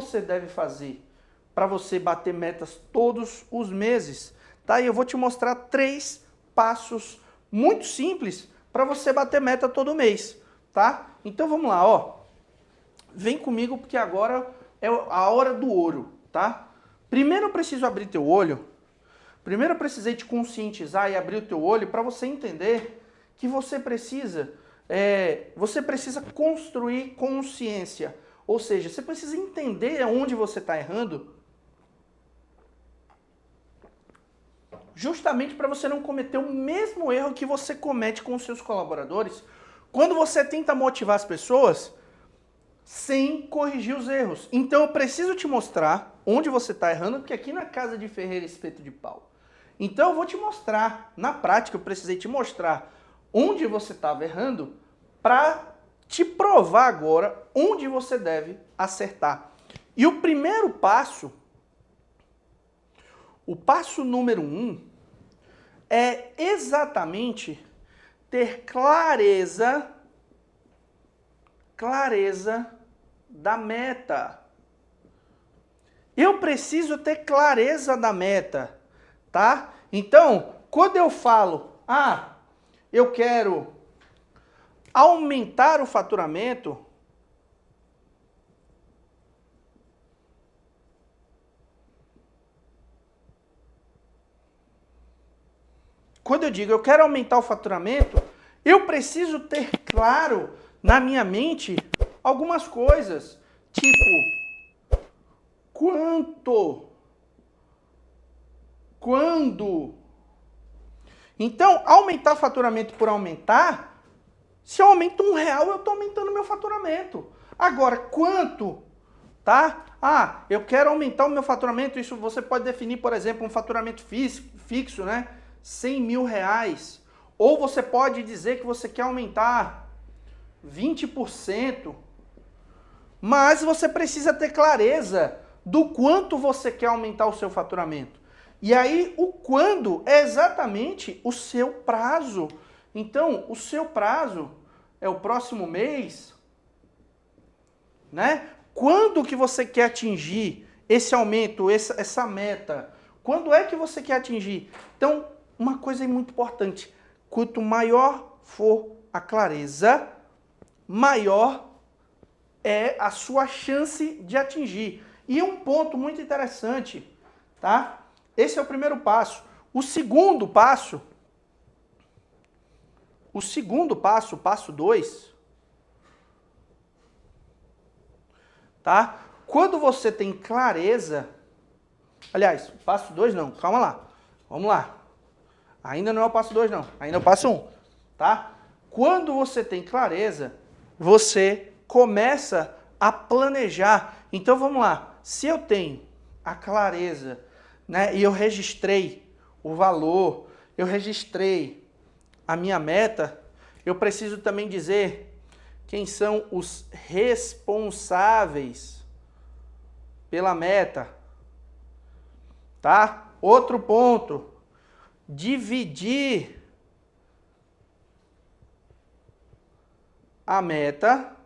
você deve fazer para você bater metas todos os meses, tá? E eu vou te mostrar 3 passos muito simples para você bater meta todo mês, tá? Então vamos lá, ó. Vem comigo porque agora é a hora do ouro, tá? Primeiro eu preciso abrir teu olho. Primeiro eu precisei te conscientizar e abrir o teu olho para você entender que você precisa construir consciência. Ou seja, você precisa entender onde você está errando, justamente para você não cometer o mesmo erro que você comete com os seus colaboradores quando você tenta motivar as pessoas sem corrigir os erros. Então eu preciso te mostrar onde você está errando, porque aqui na casa de Ferreira Espeto de Pau. Então eu vou te mostrar, na prática eu precisei te mostrar onde você estava errando para te provar agora onde você deve acertar. E o primeiro passo, o passo número 1, é exatamente ter clareza da meta. Eu preciso ter clareza da meta, tá? Então, quando eu falo, eu quero aumentar o faturamento, quando eu digo eu quero aumentar o faturamento, eu preciso ter claro na minha mente algumas coisas, tipo quanto, quando. Então, aumentar faturamento por aumentar, se eu aumento R$1, eu estou aumentando meu faturamento. Agora, quanto? Tá? Eu quero aumentar o meu faturamento, isso você pode definir, por exemplo, um faturamento fixo, né? R$100 mil. Ou você pode dizer que você quer aumentar 20%, mas você precisa ter clareza do quanto você quer aumentar o seu faturamento. E aí, o quando é exatamente o seu prazo. Então, o seu prazo é o próximo mês, né? Quando que você quer atingir esse aumento, essa meta? Quando é que você quer atingir? Então, uma coisa muito importante, quanto maior for a clareza, maior é a sua chance de atingir. E um ponto muito interessante, tá? Esse é o primeiro passo. O segundo passo, o passo 2, tá? Quando você tem clareza, aliás, passo 2 não, calma lá, vamos lá. Ainda não é o passo 2 não, ainda é o passo 1, tá? Quando você tem clareza, você começa a planejar. Então vamos lá, se eu tenho a clareza, né, e eu registrei o valor, eu registrei a minha meta, eu preciso também dizer quem são os responsáveis pela meta, tá? Outro ponto, dividir a meta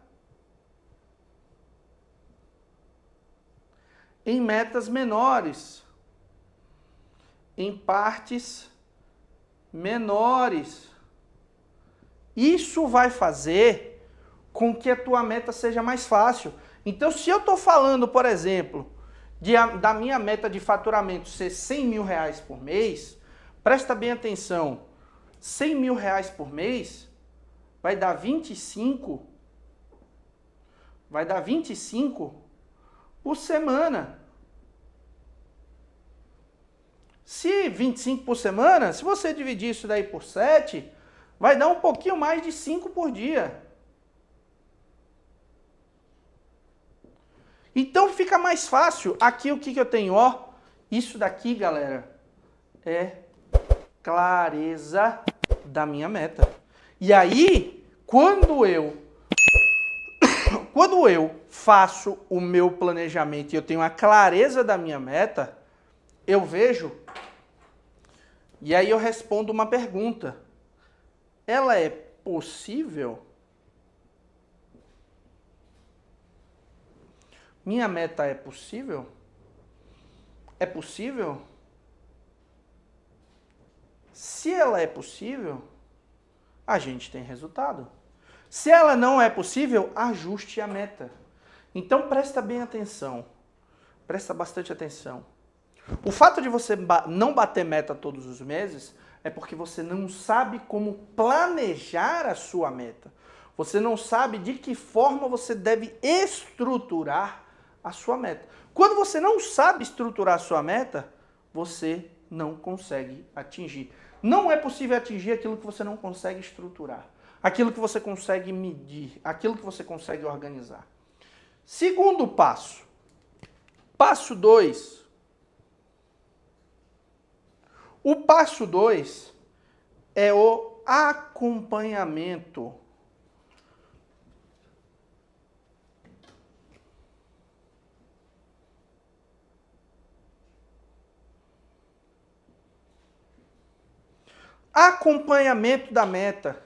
em metas menores, em partes menores. Isso vai fazer com que a tua meta seja mais fácil. Então, se eu estou falando, por exemplo, da minha meta de faturamento ser R$100 mil por mês, presta bem atenção, R$100 mil por mês vai dar 25 por semana. Se 25 por semana, se você dividir isso daí por 7, vai dar um pouquinho mais de 5 por dia. Então fica mais fácil. Aqui o que eu tenho? Ó, isso daqui, galera, é clareza da minha meta. E aí, quando eu faço o meu planejamento e eu tenho a clareza da minha meta, eu vejo, e aí eu respondo uma pergunta. Ela é possível? minha meta é possível? É possível? Se ela é possível, a gente tem resultado. Se ela não é possível, ajuste a meta. Então presta bem atenção. Presta bastante atenção. O fato de você não bater meta todos os meses é porque você não sabe como planejar a sua meta. Você não sabe de que forma você deve estruturar a sua meta. Quando você não sabe estruturar a sua meta, você não consegue atingir. Não é possível atingir aquilo que você não consegue estruturar, aquilo que você consegue medir, aquilo que você consegue organizar. Segundo passo. Passo 2. O passo 2 é o acompanhamento. Acompanhamento da meta.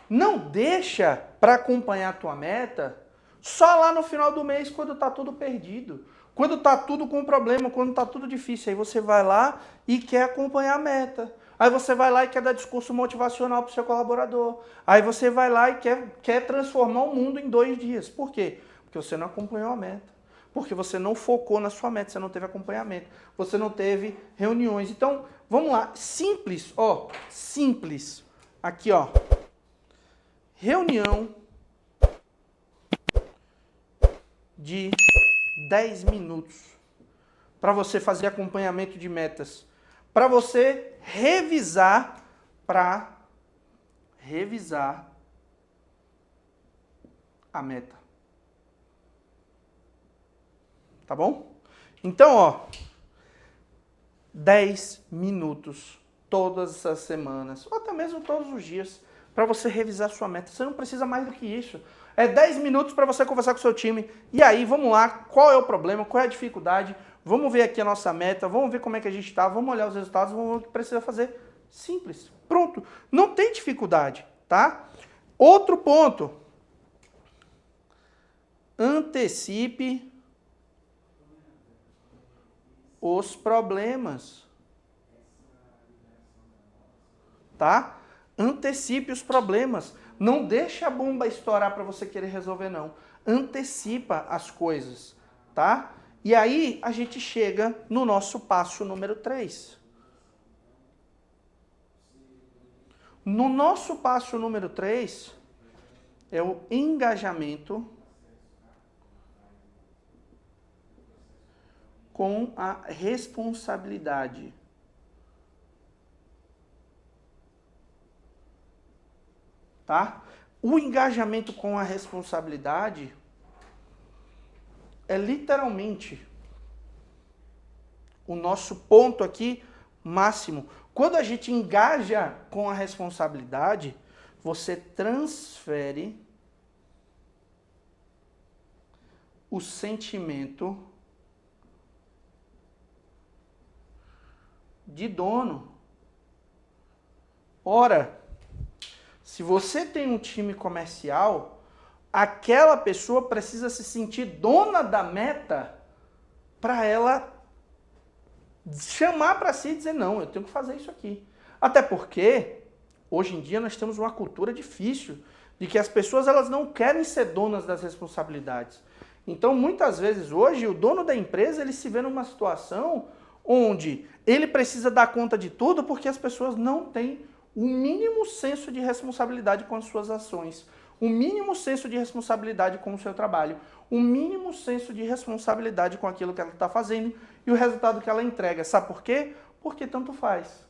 Não deixa para acompanhar a tua meta só lá no final do mês, quando tá tudo perdido, quando tá tudo com problema, quando tá tudo difícil. Aí você vai lá e quer acompanhar a meta. Aí você vai lá e quer dar discurso motivacional para o seu colaborador. Aí você vai lá e quer transformar o mundo em 2 dias. Por quê? Porque você não acompanhou a meta. Porque você não focou na sua meta, você não teve acompanhamento, você não teve reuniões. Então, vamos lá, simples, ó, simples. Aqui, ó. Reunião de 10 minutos para você fazer acompanhamento de metas, para você revisar a meta. Tá bom? Então, ó, 10 minutos todas as semanas, ou até mesmo todos os dias, para você revisar sua meta. Você não precisa mais do que isso. É 10 minutos para você conversar com o seu time. E aí, vamos lá, qual é o problema, qual é a dificuldade? Vamos ver aqui a nossa meta, vamos ver como é que a gente está, vamos olhar os resultados, vamos ver o que precisa fazer. Simples, pronto. Não tem dificuldade, tá? Outro ponto. Antecipe os problemas, tá? Antecipe os problemas. Não deixa a bomba estourar para você querer resolver, não. Antecipa as coisas, tá? E aí a gente chega no nosso passo número 3. No nosso passo número 3 é o engajamento com a responsabilidade. Tá? O engajamento com a responsabilidade é literalmente o nosso ponto aqui máximo. Quando a gente engaja com a responsabilidade, você transfere o sentimento de dono. Ora, se você tem um time comercial, aquela pessoa precisa se sentir dona da meta para ela chamar para si e dizer, não, eu tenho que fazer isso aqui. Até porque, hoje em dia, nós temos uma cultura difícil de que as pessoas elas não querem ser donas das responsabilidades. Então, muitas vezes, hoje, o dono da empresa ele se vê numa situação onde ele precisa dar conta de tudo porque as pessoas não têm o mínimo senso de responsabilidade com as suas ações, o mínimo senso de responsabilidade com o seu trabalho, o mínimo senso de responsabilidade com aquilo que ela está fazendo e o resultado que ela entrega. Sabe por quê? Porque tanto faz.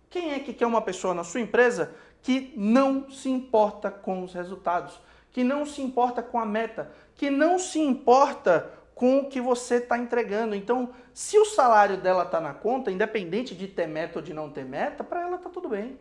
Quem é que quer uma pessoa na sua empresa que não se importa com os resultados, que não se importa com a meta, que não se importa com o que você está entregando? Então, se o salário dela está na conta, independente de ter meta ou de não ter meta, para ela está tudo bem.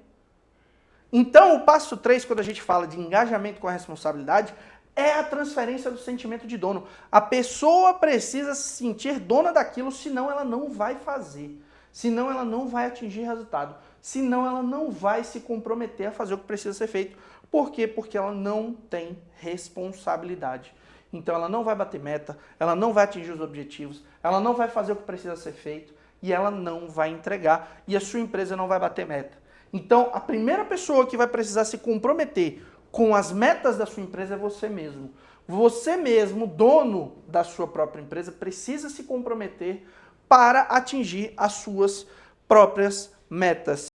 Então, o passo 3, quando a gente fala de engajamento com a responsabilidade, é a transferência do sentimento de dono. A pessoa precisa se sentir dona daquilo, senão ela não vai fazer. Senão ela não vai atingir resultado. Senão ela não vai se comprometer a fazer o que precisa ser feito. Por quê? Porque ela não tem responsabilidade. Então ela não vai bater meta, ela não vai atingir os objetivos, ela não vai fazer o que precisa ser feito e ela não vai entregar e a sua empresa não vai bater meta. Então a primeira pessoa que vai precisar se comprometer com as metas da sua empresa é você mesmo. Você mesmo, dono da sua própria empresa, precisa se comprometer para atingir as suas próprias metas.